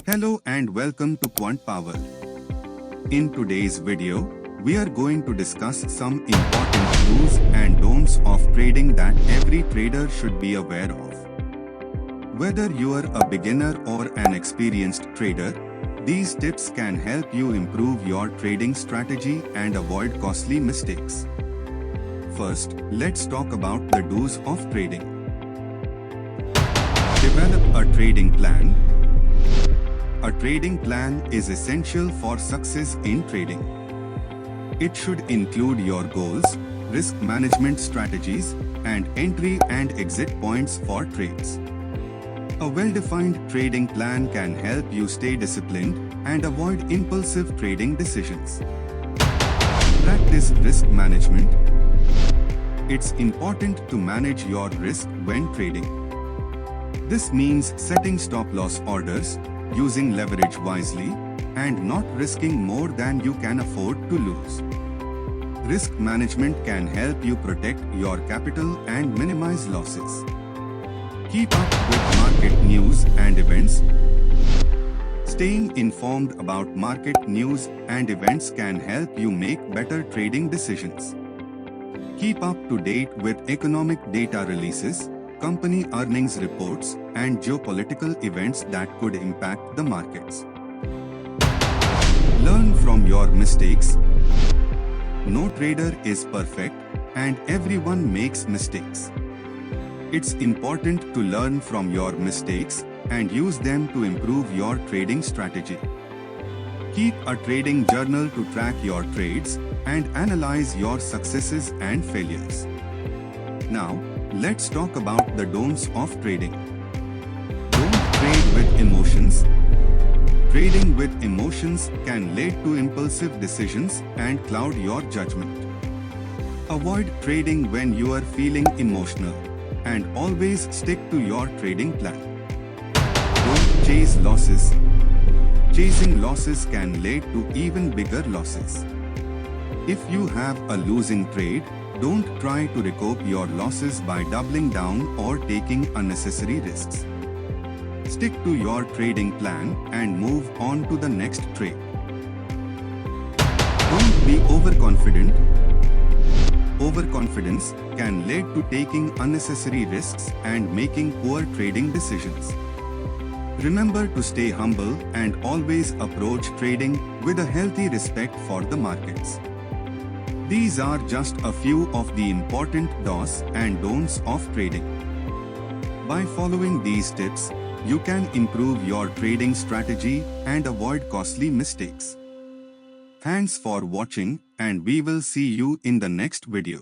Hello and welcome to Quantpower. In today's video, we are going to discuss some important do's and don'ts of trading that every trader should be aware of. Whether you are a beginner or an experienced trader, these tips can help you improve your trading strategy and avoid costly mistakes. First, let's talk about the do's of trading. Develop a trading plan. A trading plan is essential for success in trading. It should include your goals, risk management strategies, and entry and exit points for trades. A well-defined trading plan can help you stay disciplined and avoid impulsive trading decisions. Practice risk management. It's important to manage your risk when trading. This means setting stop-loss orders, using leverage wisely, and not risking more than you can afford to lose. Risk management can help you protect your capital and minimize losses. Keep up with market news and events. Staying informed about market news and events can help you make better trading decisions. Keep up to date with economic data releases, company earnings reports, and geopolitical events that could impact the markets. Learn from your mistakes. No trader is perfect, and everyone makes mistakes. It's important to learn from your mistakes and use them to improve your trading strategy. Keep a trading journal to track your trades and analyze your successes and failures. Now, let's talk about the don'ts of trading. Don't trade with emotions. Trading with emotions can lead to impulsive decisions and cloud your judgment. Avoid trading when you are feeling emotional, and always stick to your trading plan. Don't chase losses. Chasing losses can lead to even bigger losses. If you have a losing trade, don't try to recoup your losses by doubling down or taking unnecessary risks. Stick to your trading plan and move on to the next trade. Don't be overconfident. Overconfidence can lead to taking unnecessary risks and making poor trading decisions. Remember to stay humble and always approach trading with a healthy respect for the markets. These are just a few of the important do's and don'ts of trading. By following these tips, you can improve your trading strategy and avoid costly mistakes. Thanks for watching, and we will see you in the next video.